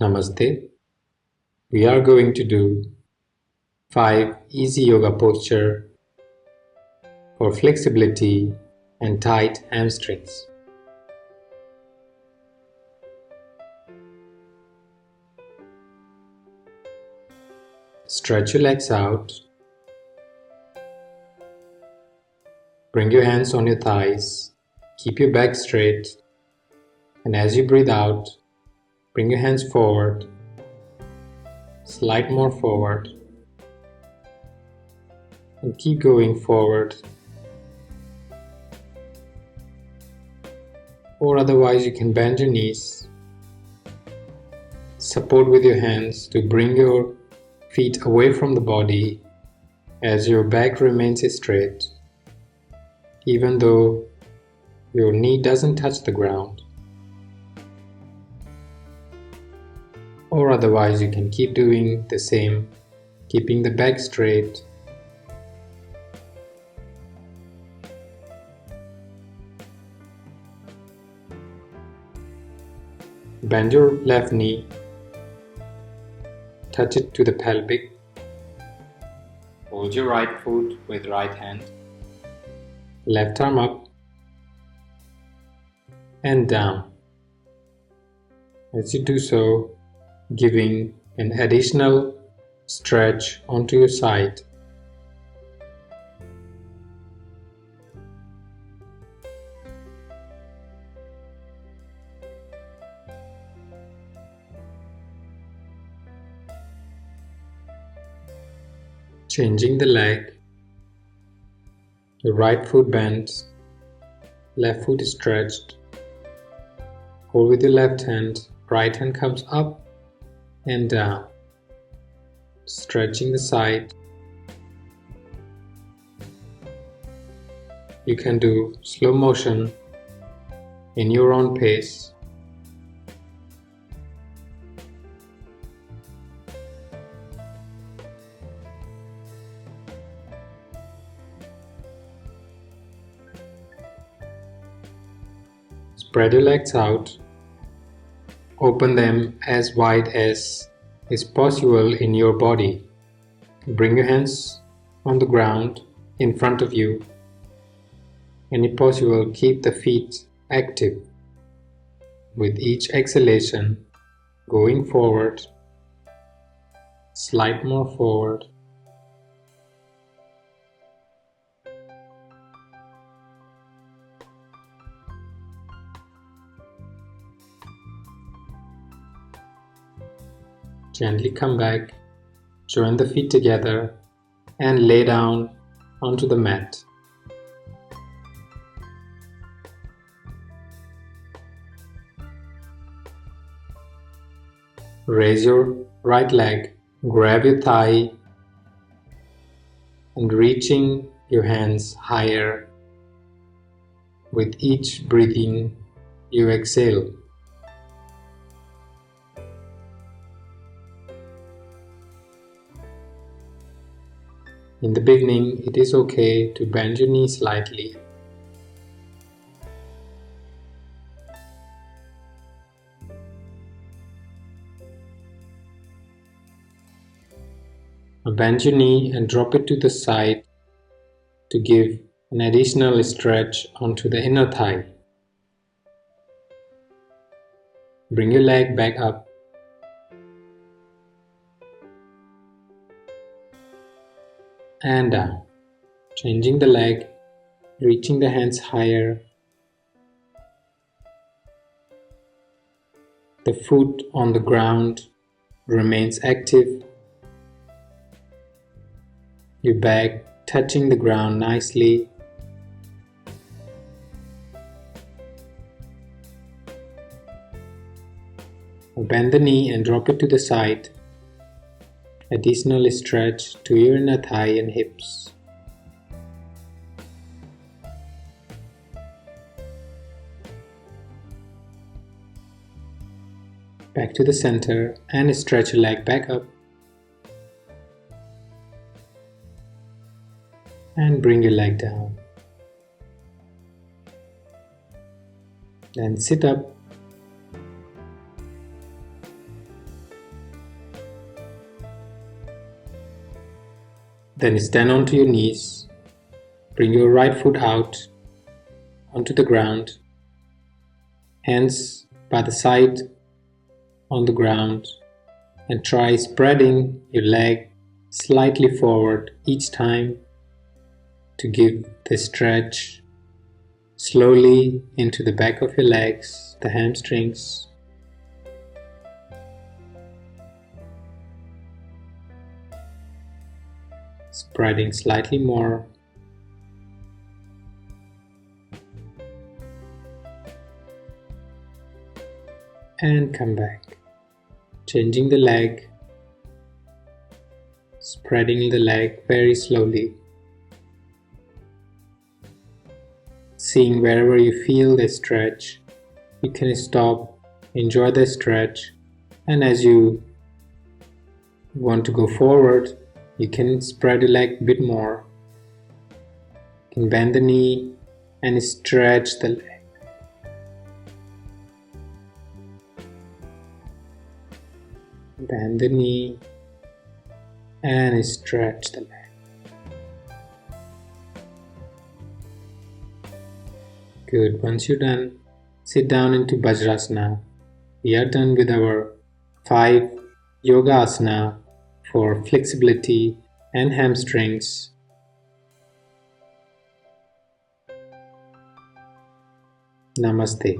Namaste. We are going to do 5 easy yoga posture for flexibility and tight hamstrings. Stretch your legs out. Bring your hands on your thighs. Keep your back straight. And as you breathe out, bring your hands forward. Slide more forward. And keep going forward. Or otherwise you can bend your knees. Support with your hands to bring your feet away from the body as your back remains straight, even though your knee doesn't touch the ground. Or otherwise you can keep doing the same, keeping the back straight. Bend your left knee, touch it to the pelvic. Hold your right foot with right hand. Left arm up and down. As you do so, giving an additional stretch onto your side. Changing the leg. Your right foot bends, left foot is stretched. Hold with your left hand, right hand comes up and down. Stretching the side. You can do slow motion in your own pace. Spread your legs out. Open them as wide as is possible in your body. Bring your hands on the ground in front of you. And if possible, keep the feet active. With each exhalation, going forward, slide more forward. Gently come back, join the feet together and lay down onto the mat. Raise your right leg, grab your thigh and reaching your hands higher. With each breathing, you exhale. In the beginning, it is okay to bend your knees slightly. Now bend your knee and drop it to the side to give an additional stretch onto the inner thigh. Bring your leg back up. And down, changing the leg, reaching the hands higher. The foot on the ground remains active. Your back touching the ground nicely. Bend the knee and drop it to the side. Additional stretch to your inner thigh and hips. Back to the center and stretch your leg back up. And bring your leg down. Then sit up. Then stand onto your knees. Bring your right foot out onto the ground. Hands by the side on the ground, and try spreading your leg slightly forward each time to give the stretch slowly into the back of your legs, the hamstrings. Spreading slightly more. And come back. Changing the leg. Spreading the leg very slowly. Seeing wherever you feel the stretch, you can stop, enjoy the stretch, and as you want to go forward, you can spread the leg a bit more. You can bend the knee and stretch the leg. Bend the knee and stretch the leg. Good. Once you're done, sit down into Vajrasana. We are done with our 5 yoga asana for flexibility and hamstrings. Namaste.